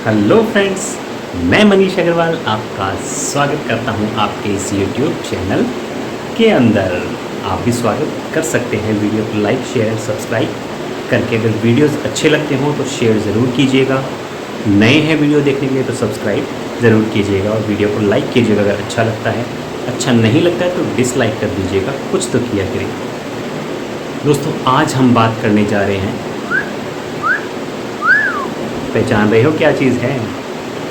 Hello friends, मैं मनीष अग्रवाल आपका स्वागत करता हूं आपके इस यूट्यूब चैनल के अंदर। आप भी स्वागत कर सकते हैं। वीडियो को लाइक शेयर सब्सक्राइब करके अगर वीडियोस अच्छे लगते हों तो शेयर ज़रूर कीजिएगा। नए हैं वीडियो देखने के लिए तो सब्सक्राइब ज़रूर कीजिएगा और वीडियो को लाइक कीजिएगा अगर अच्छा लगता है। अच्छा नहीं लगता है तो डिसलाइक कर दीजिएगा, कुछ तो किया करें। दोस्तों, आज हम बात करने जा रहे हैं, पहचान रहे हो क्या चीज़ है?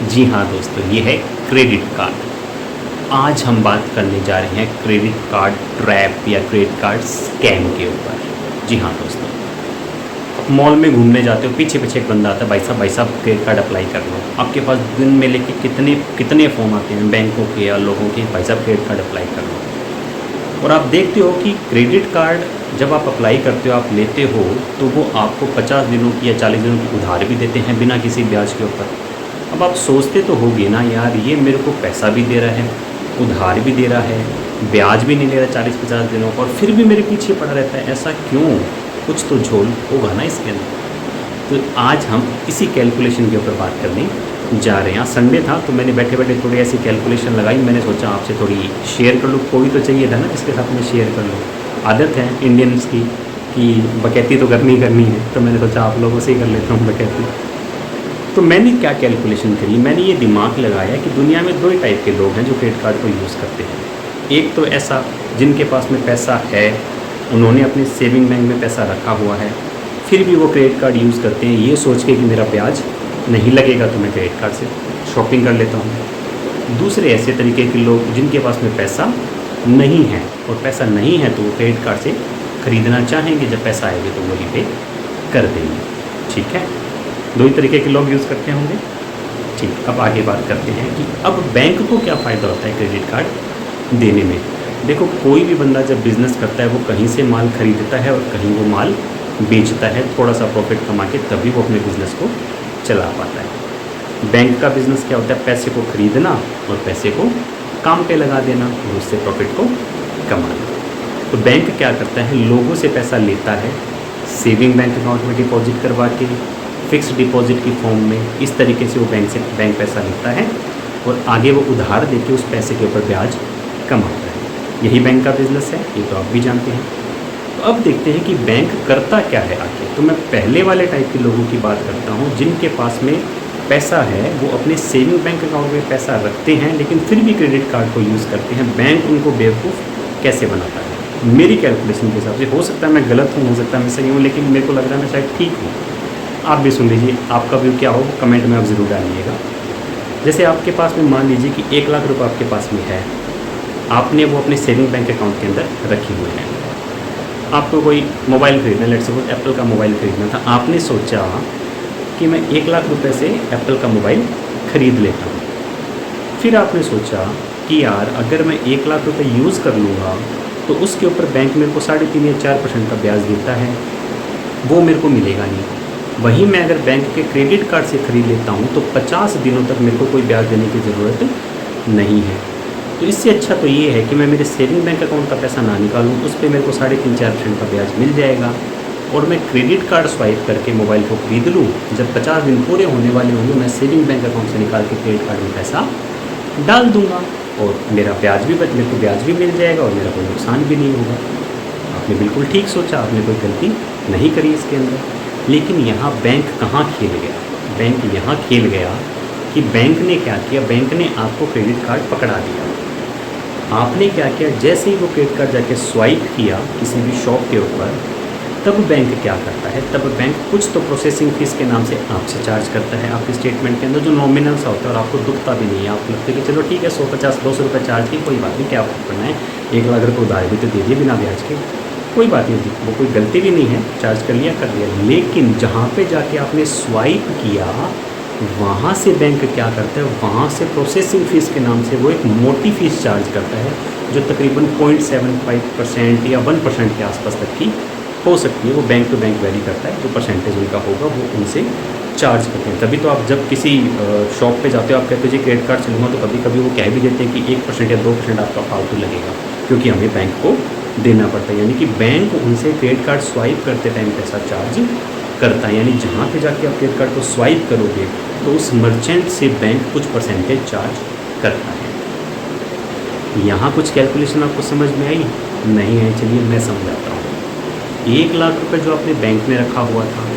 जी हाँ दोस्तों, ये है क्रेडिट कार्ड। आज हम बात करने जा रहे हैं क्रेडिट कार्ड ट्रैप या क्रेडिट कार्ड स्कैम के ऊपर। जी हाँ दोस्तों, मॉल में घूमने जाते हो, पीछे पीछे एक बंदा आता है, भाई साहब क्रेडिट कार्ड अप्लाई कर लो। आपके पास दिन में लेके कितने कितने फ़ोन आते हैं बैंकों के या लोगों के, भाई साहब क्रेडिट कार्ड अप्लाई कर लो। और आप देखते हो कि क्रेडिट कार्ड जब आप अप्लाई करते हो, आप लेते हो, तो वो आपको 50 दिनों की या 40 दिनों की उधार भी देते हैं बिना किसी ब्याज के ऊपर। अब आप सोचते तो होगे ना यार, ये मेरे को पैसा भी दे रहा है, उधार भी दे रहा है, ब्याज भी नहीं ले रहा 40-50 दिनों का, और फिर भी मेरे पीछे पड़ा रहता है, ऐसा क्यों? कुछ तो झोल होगा ना इसके अंदर। तो आज हम इसी कैलकुलेशन के ऊपर बात करने जा रहे हैं। आज संडे था तो मैंने बैठे बैठे थोड़ी ऐसी कैलकुलेशन लगाई। मैंने सोचा आपसे थोड़ी शेयर कर लूँ, कोई तो चाहिए था ना जिसके साथ मैं शेयर कर लूँ। आदत है इंडियंस की कि बकैती तो करनी है, तो मैंने सोचा आप लोगों से ही कर लेता हूँ बकैती। तो मैंने क्या कैलकुलेशन करी, मैंने ये दिमाग लगाया कि दुनिया में दो ही टाइप के लोग हैं जो क्रेडिट कार्ड को यूज़ करते हैं। एक तो ऐसा जिनके पास में पैसा है, उन्होंने अपने सेविंग बैंक में पैसा रखा हुआ है, फिर भी वो क्रेडिट कार्ड यूज़ करते हैं ये सोच के कि मेरा ब्याज नहीं लगेगा तो मैं क्रेडिट कार्ड से शॉपिंग कर लेता हूँ। दूसरे ऐसे तरीके के लोग जिनके पास में पैसा नहीं है, और पैसा नहीं है तो वो क्रेडिट कार्ड से ख़रीदना चाहेंगे, जब पैसा आएगा तो वो रीपे कर देंगे। ठीक है, दो ही तरीके के लोग यूज़ करते होंगे। ठीक, अब आगे बात करते हैं कि अब बैंक को क्या फ़ायदा होता है क्रेडिट कार्ड देने में। देखो, कोई भी बंदा जब बिज़नेस करता है वो कहीं से माल ख़रीदता है और कहीं वो माल बेचता है, थोड़ा सा प्रॉफिट कमा के, तभी वो अपने बिज़नेस को चला पाता है। बैंक का बिज़नेस क्या होता है? पैसे को ख़रीदना और पैसे को काम पे लगा देना और उससे प्रॉफिट को कमाना। तो बैंक क्या करता है? लोगों से पैसा लेता है, सेविंग बैंक अकाउंट में डिपॉजिट करवा के, फिक्स्ड डिपॉजिट की फॉर्म में, इस तरीके से वो बैंक पैसा लेता है और आगे वो उधार देके उस पैसे के ऊपर ब्याज कमाता है। यही बैंक का बिज़नेस है, ये तो आप भी जानते हैं। तो अब देखते हैं कि बैंक करता क्या है आगे। तो मैं पहले वाले टाइप के लोगों की बात करता हूँ, जिनके पास में पैसा है, वो अपने सेविंग बैंक अकाउंट में पैसा रखते हैं लेकिन फिर भी क्रेडिट कार्ड को यूज़ करते हैं। बैंक उनको बेवकूफ़ कैसे बनाता है? मेरी कैलकुलेशन के हिसाब से, हो सकता है मैं गलत हूँ, हो सकता है मैं सही हूँ, लेकिन मेरे को लग रहा है मैं शायद ठीक हूँ। आप भी सुन लीजिए, आपका व्यू क्या हो कमेंट में आप ज़रूर डालिएगा। जैसे आपके पास में मान लीजिए कि 1 लाख रुपये आपके पास में है, आपने वो अपने सेविंग बैंक अकाउंट के अंदर रखे हुए हैं। आपको कोई मोबाइल खरीदना है, लेट्स सपोज एप्पल का मोबाइल खरीदना था। आपने सोचा कि मैं 1 लाख रुपए से एप्पल का मोबाइल ख़रीद लेता हूँ। फिर आपने सोचा कि यार अगर मैं 1 लाख रुपए यूज़ कर लूँगा तो उसके ऊपर बैंक मेरे को 3.5 या 4% का ब्याज देता है, वो मेरे को मिलेगा नहीं। वहीं मैं अगर बैंक के क्रेडिट कार्ड से ख़रीद लेता हूँ तो 50 दिनों तक मेरे को कोई ब्याज देने की ज़रूरत नहीं है। तो इससे अच्छा तो ये है कि मैं मेरे सेविंग बैंक अकाउंट का पैसा ना निकालूं, उस पर मेरे को 3.5-4% का ब्याज मिल जाएगा, और मैं क्रेडिट कार्ड स्वाइप करके मोबाइल को ख़रीद लूँ। जब 50 दिन पूरे होने वाले होंगे, मैं सेविंग बैंक अकाउंट से निकाल के क्रेडिट कार्ड में पैसा डाल दूँगा और मेरा मेरे को ब्याज भी मिल जाएगा और मेरा कोई नुकसान भी नहीं होगा। आपने बिल्कुल ठीक सोचा, आपने कोई गलती नहीं करी इसके अंदर। लेकिन यहाँ बैंक कहाँ खेल गया? बैंक यहाँ खेल गया कि बैंक ने क्या किया, बैंक ने आपको क्रेडिट कार्ड पकड़ा दिया। आपने क्या किया, जैसे ही वो क्रेडिट कार्ड जाके स्वाइप किया किसी भी शॉप के ऊपर, तब बैंक क्या करता है, तब बैंक कुछ तो प्रोसेसिंग फ़ीस के नाम से आपसे चार्ज करता है आपके स्टेटमेंट के अंदर, जो नॉमिनल सा होता है और आपको दुखता भी नहीं है। आपको लगता है कि चलो ठीक है, 150-200 रुपये चार्ज की, कोई बात नहीं, क्या फर्क पड़ना है, 1 लाख रुपये उधार भी तो दे दिए बिना ब्याज के, कोई बात नहीं, वो कोई गलती भी नहीं है, चार्ज कर लिया कर दिया। लेकिन जहाँ पर जाके आपने स्वाइप किया, वहाँ से बैंक क्या करता है, वहाँ से प्रोसेसिंग फ़ीस के नाम से वो एक मोटी फ़ीस चार्ज करता है, जो तकरीबन 0.75% या 1% के आसपास तक की हो सकती है। वो बैंक टू बैंक वेरी करता है, जो परसेंटेज उनका होगा वो उनसे चार्ज करते हैं। तभी तो आप जब किसी शॉप पे जाते हो, आप कहते हो जी क्रेडिट कार्ड चलूँगा, तो कभी कभी वो कह भी देते हैं कि 1% या 2% आपका फालतू लगेगा, क्योंकि हमें बैंक को देना पड़ता है। यानी कि बैंक उनसे क्रेडिट कार्ड स्वाइप करते टाइम पैसा चार्ज करता है, यानी जहाँ पे जाके आप क्रेडिट कार्ड को स्वाइप करोगे तो उस मर्चेंट से बैंक कुछ परसेंटेज चार्ज करता है। यहाँ कुछ कैलकुलेशन आपको समझ में आई? नहीं आई? चलिए मैं समझाता हूँ। 1 लाख रुपए जो आपने बैंक में रखा हुआ था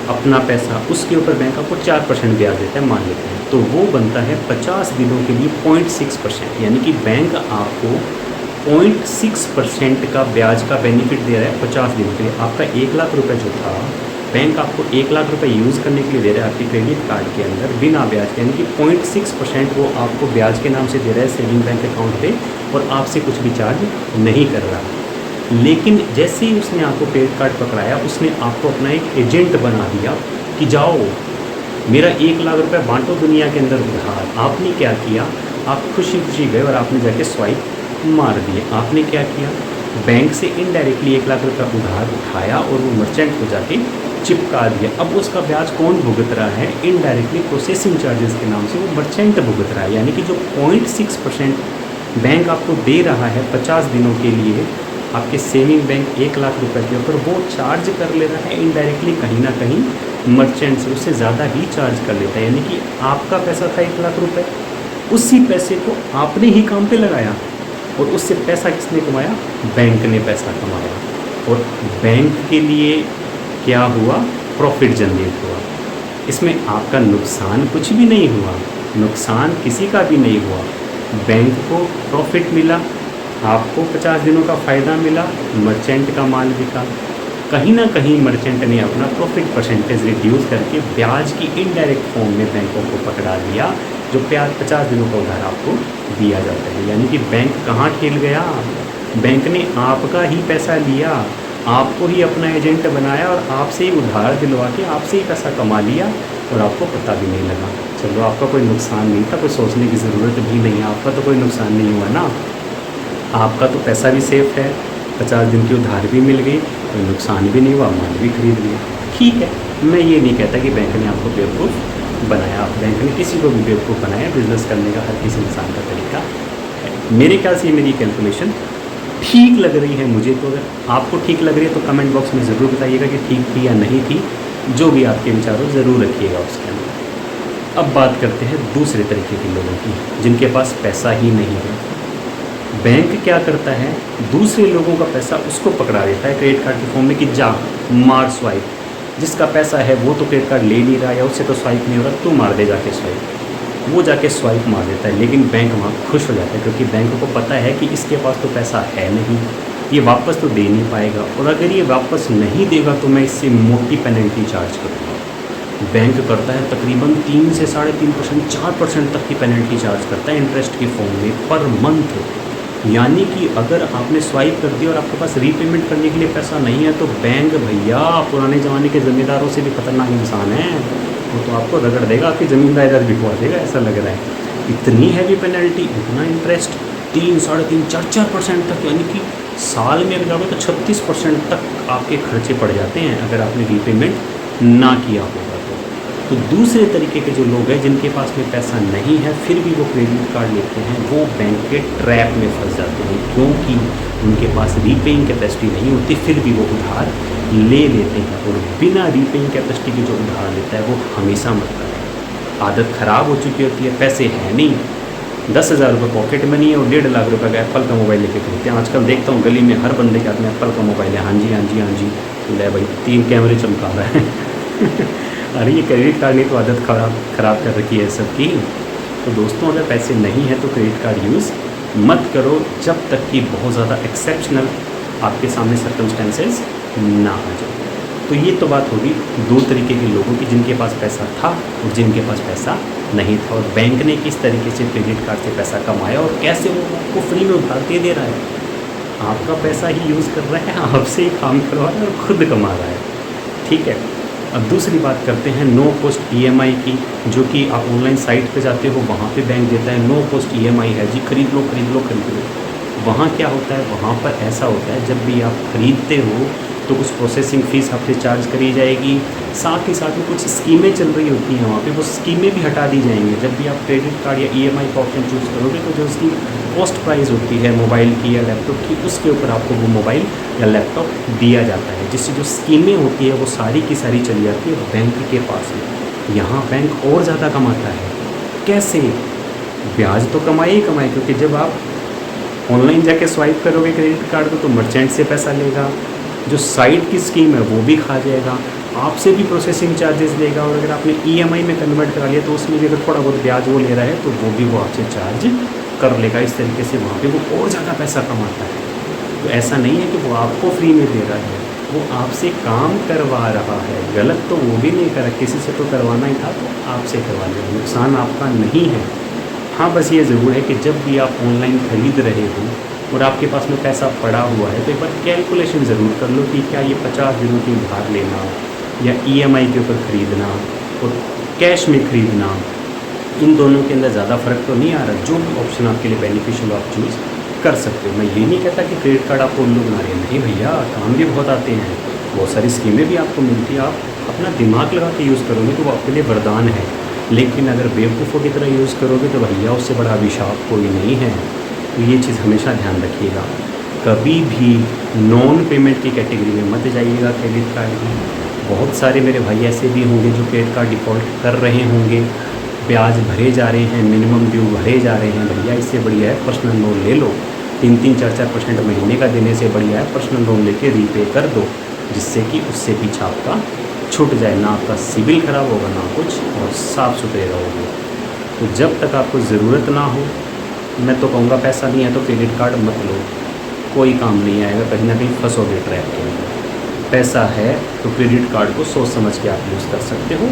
अपना पैसा, उसके ऊपर बैंक आपको 4% ब्याज देता है मान लेते हैं, तो वो बनता है 50 दिनों के लिए 0.6%, यानी कि बैंक आपको 0.6% का ब्याज का बेनिफिट दे रहा है 50 दिन के लिए। आपका 1 लाख रुपए जो था, बैंक आपको 1 लाख रुपए यूज़ करने के लिए दे रहा है आपके क्रेडिट कार्ड के अंदर बिना ब्याज के, यानी कि 0.6% वो आपको ब्याज के नाम से दे रहा है सेविंग बैंक अकाउंट पे, और आपसे कुछ भी चार्ज नहीं कर रहा। लेकिन जैसे ही उसने आपको क्रेडिट कार्ड पकड़ाया, उसने आपको अपना एक एजेंट बना दिया कि जाओ मेरा 1 लाख रुपए बांटो दुनिया के अंदर उधार। आपने क्या किया? आप खुशी खुशी गए और आपने जाके स्वाइप मार दिए। आपने क्या किया? बैंक से इनडायरेक्टली 1 लाख रुपए उधार उठाया और वो मर्चेंट को जाके चिपका दिया। अब उसका ब्याज कौन भुगत रहा है? इनडायरेक्टली प्रोसेसिंग चार्जेस के नाम से वो मर्चेंट भुगत रहा है, यानी कि जो 0.6% बैंक आपको दे रहा है 50 दिनों के लिए आपके सेविंग बैंक 1 लाख रुपए के ऊपर, वो चार्ज कर ले रहा है इनडायरेक्टली कहीं ना कहीं मर्चेंट से, उससे ज़्यादा ही चार्ज कर लेता है। यानी कि आपका पैसा था 1 लाख रुपए, उसी पैसे को आपने ही काम पे लगाया और उससे पैसा किसने कमाया? बैंक ने पैसा कमाया। और बैंक के लिए क्या हुआ? प्रॉफिट जनरेट हुआ। इसमें आपका नुकसान कुछ भी नहीं हुआ, नुकसान किसी का भी नहीं हुआ। बैंक को प्रॉफिट मिला, आपको 50 दिनों का फ़ायदा मिला, मर्चेंट का माल बिका। कहीं ना कहीं मर्चेंट ने अपना प्रॉफिट परसेंटेज रिड्यूस करके ब्याज की इनडायरेक्ट फॉर्म में बैंकों को पकड़ा लिया, जो ब्याज 50 दिनों का उधार आपको दिया जाता है। यानी कि बैंक कहाँ खेल गया? बैंक ने आपका ही पैसा लिया, आपको ही अपना एजेंट बनाया और आपसे ही उधार दिलवा के आपसे ही पैसा कमा लिया और आपको पता भी नहीं लगा। चलो आपका कोई नुकसान नहीं था, कोई सोचने की ज़रूरत भी नहीं है, आपका तो कोई नुकसान नहीं हुआ ना, आपका तो पैसा भी सेफ है, 50 दिन की उधार भी मिल गई, कोई नुकसान भी नहीं हुआ, माल भी खरीद लिया। ठीक है, मैं ये नहीं कहता कि बैंक ने आपको बेवकूफ़ बनाया, बैंक ने किसी को भी बेवकूफ़ बनाया। बिजनेस करने का हर किसी इंसान का तरीका है। मेरे ख्याल से मेरी कैलकुलेशन ठीक लग रही है मुझे। तो अगर आपको ठीक लग रही है तो कमेंट बॉक्स में ज़रूर बताइएगा कि ठीक थी या नहीं थी। जो भी आपके विचार हो ज़रूर रखिएगा उसके अंदर। अब बात करते हैं दूसरे तरीके के लोगों की, जिनके पास पैसा ही नहीं है। बैंक क्या करता है? दूसरे लोगों का पैसा उसको पकड़ा देता है क्रेडिट कार्ड के फॉर्म में कि जा मार स्वाइप। जिसका पैसा है वो तो क्रेडिट कार्ड ले नहीं रहा, या उससे तो स्वाइप नहीं हो रहा, तू मार दे जाके स्वाइप। वो जाके स्वाइप मार देता है, लेकिन बैंक वहाँ खुश हो जाता है क्योंकि बैंक को पता है कि इसके पास तो पैसा है नहीं, ये वापस तो दे नहीं पाएगा, और अगर ये वापस नहीं देगा तो मैं इससे मोटी पेनल्टी चार्ज करूँगा। बैंक करता है तकरीबन 3 से 3.5%, 4% तक की पेनल्टी चार्ज करता है इंटरेस्ट के फॉर्म में पर मंथ। यानी कि अगर आपने स्वाइप कर दिया और आपके पास रीपेमेंट करने के लिए पैसा नहीं है तो बैंक भैया पुराने ज़माने के ज़मींदारों से भी खतरनाक इंसान है, वो तो आपको रगड़ देगा, आपकी ज़मीन जायदाद बिकवा देगा, ऐसा लग रहा है। इतनी हैवी पेनल्टी, इतना इंटरेस्ट, 3, 3.5, 4% तक, यानी कि साल में अगर जाओगे तो 36% तक आपके खर्चे पड़ जाते हैं अगर आपने रीपेमेंट ना किया होगा तो दूसरे तरीके के जो लोग हैं जिनके पास में पैसा नहीं है फिर भी वो क्रेडिट कार्ड लेते हैं, वो बैंक के ट्रैप में फंस जाते हैं, क्योंकि उनके पास रीपेइंग कैपेसिटी नहीं होती, फिर भी वो उधार ले लेते हैं। और बिना रीपेइंग कैपेसिटी के जो उधार लेता है वो हमेशा मरता है। आदत ख़राब हो चुकी होती है, पैसे हैं नहीं, 10,000 रुपये पॉकेट मनी है और 1.5 लाख रुपये का एप्पल का मोबाइल लेके घूमते हैं। आजकल देखता हूँ गली में हर बंदे के हाथ में एप्पल का मोबाइल है। हाँ जी हाँ जी हाँ जी, ले भाई 3 कैमरे चमका रहा है अरे ये क्रेडिट कार्ड ने तो आदत ख़राब कर रखी है सबकी। तो दोस्तों अगर पैसे नहीं है तो क्रेडिट कार्ड यूज़ मत करो जब तक कि बहुत ज़्यादा एक्सेप्शनल आपके सामने सर्कमस्टेंसेस ना आ जाए। तो ये तो बात होगी 2 तरीके के लोगों की, जिनके पास पैसा था और जिनके पास पैसा नहीं था, और बैंक ने किस तरीके से क्रेडिट कार्ड से पैसा कमाया और कैसे वो आपको फ्री में उधार दे रहा है। आपका पैसा ही यूज़ कर रहा है, आपसे ही काम करवा रहा है और खुद कमा रहा है। ठीक है, अब दूसरी बात करते हैं नो कॉस्ट EMI की, जो कि आप ऑनलाइन साइट पे जाते हो वहाँ पे बैंक देता है नो कॉस्ट EMI है जी, खरीद लो खरीद लो खरीद लो। वहाँ क्या होता है? वहाँ पर ऐसा होता है जब भी आप खरीदते हो तो कुछ प्रोसेसिंग फ़ीस आपसे चार्ज करी जाएगी, साथ ही साथ में कुछ स्कीमें चल रही होती हैं वहाँ पे, वो स्कीमें भी हटा दी जाएंगी। जब भी आप क्रेडिट कार्ड या EMI का ऑप्शन चूज़ करोगे तो जो उसकी कॉस्ट प्राइस होती है मोबाइल की या लैपटॉप की, उसके ऊपर आपको वो मोबाइल या लैपटॉप दिया जाता है, जिससे जो स्कीमें होती है वो सारी की सारी चली जाती है बैंक के पास में। यहाँ बैंक और ज़्यादा कमाता है। कैसे? ब्याज तो कमाए ही कमाए, क्योंकि जब आप ऑनलाइन जाके स्वाइप करोगे क्रेडिट कार्ड को तो मर्चेंट से पैसा लेगा, जो साइट की स्कीम है वो भी खा जाएगा, आपसे भी प्रोसेसिंग चार्जेस लेगा, और अगर आपने ईएमआई में कन्वर्ट करा लिया तो उसमें भी अगर थोड़ा बहुत ब्याज वो ले रहा है तो वो भी वो आपसे चार्ज कर लेगा। इस तरीके से वहाँ पे वो और ज़्यादा पैसा कमाता है। तो ऐसा नहीं है कि वो आपको फ्री में दे रहा है, वो आपसे काम करवा रहा है। गलत तो वो भी नहीं करा, किसी से तो करवाना ही था तो आपसे करवा लिया, नुकसान आपका नहीं है। हाँ, बस ये ज़रूर है कि जब भी आप ऑनलाइन ख़रीद रहे हो और आपके पास में पैसा पड़ा हुआ है तो एक बार कैलकुलेशन ज़रूर कर लो कि क्या ये 50 दिनों की उधार लेना या ईएमआई के ऊपर ख़रीदना और कैश में ख़रीदना, इन दोनों के अंदर ज़्यादा फ़र्क तो नहीं आ रहा। जो भी ऑप्शन आपके लिए बेनिफिशियल आप चूज़ कर सकते हो। मैं ये नहीं कहता कि क्रेडिट कार्ड आपको उल्लू बना रहे हैं, नहीं भैया, काम भी बहुत आते हैं, बहुत सारी स्कीमें भी आपको मिलती है। आप अपना दिमाग लगा के यूज़ करोगे तो वो आपके लिए वरदान है, लेकिन अगर बेवकूफ़ों की तरह यूज़ करोगे तो भैया उससे बड़ा अभिशाप कोई नहीं है। तो ये चीज़ हमेशा ध्यान रखिएगा, कभी भी नॉन पेमेंट की कैटेगरी में मत जाइएगा क्रेडिट कार्ड की। बहुत सारे मेरे भाई ऐसे भी होंगे जो क्रेडिट कार्ड डिफ़ॉल्ट कर रहे होंगे, ब्याज भरे जा रहे हैं, मिनिमम ड्यू भरे जा रहे हैं। भैया इससे बढ़िया है पर्सनल लोन ले लो, 3-3, 4-4% महीने का देने से बढ़िया है पर्सनल लोन लेके रीपे कर दो, जिससे कि उससे पीछा आपका छूट जाए, ना आपका सिबिल ख़राब होगा ना कुछ, और साफ़ सुथरे रहोगे। तो जब तक आपको ज़रूरत ना हो, मैं तो कहूँगा पैसा नहीं है तो क्रेडिट कार्ड मत लो, कोई काम नहीं आएगा, कहीं ना कहीं फंसोगे ट्रैप के अंदर। पैसा है तो क्रेडिट कार्ड को सोच समझ के आप यूज़ कर सकते हो,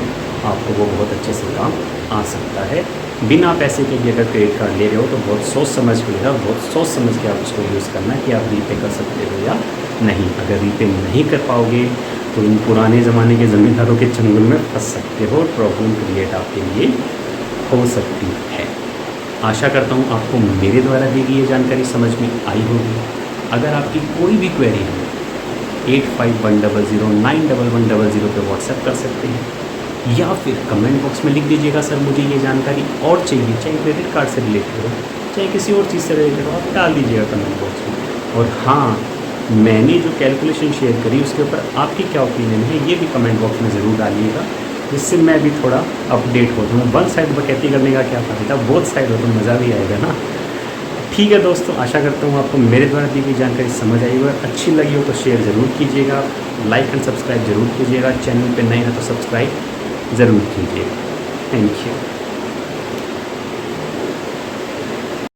आपको वो बहुत अच्छे से काम आ सकता है। बिना पैसे के भी अगर क्रेडिट कार्ड ले रहे हो तो बहुत सोच समझ के लेना, बहुत सोच समझ के आप उसको यूज़ करना है कि आप रीपे कर सकते हो या नहीं। अगर रीपे नहीं कर पाओगे तो इन पुराने ज़माने के ज़मींदारों के चंगुल में फंस सकते हो, प्रॉब्लम क्रिएट आपके लिए हो सकती है। आशा करता हूँ आपको मेरे द्वारा दी गई ये जानकारी समझ में आई होगी। अगर आपकी कोई भी क्वेरी है 8510091100 पे व्हाट्सएप कर सकते हैं, या फिर कमेंट बॉक्स में लिख दीजिएगा सर मुझे ये जानकारी और चाहिए, चाहे क्रेडिट कार्ड से रिलेटेड हो चाहे किसी और चीज़ से रिलेटेड हो, आप डाल दीजिएगा कमेंट बॉक्स में। और हाँ, मैंने जो कैलकुलेशन शेयर करी उसके ऊपर आपकी क्या ओपिनियन है ये भी कमेंट बॉक्स में ज़रूर डालिएगा, जिससे मैं भी थोड़ा अपडेट हो जाऊँ। वन साइड बकैती करने का क्या फ़ायदा, बोथ साइड हो तो मज़ा भी आएगा ना। ठीक है दोस्तों, आशा करता हूँ आपको मेरे द्वारा दी गई जानकारी समझ आई हो, अच्छी लगी हो तो शेयर ज़रूर कीजिएगा, लाइक एंड सब्सक्राइब ज़रूर कीजिएगा, चैनल पे नए हैं तो सब्सक्राइब ज़रूर कीजिएगा। Thank you.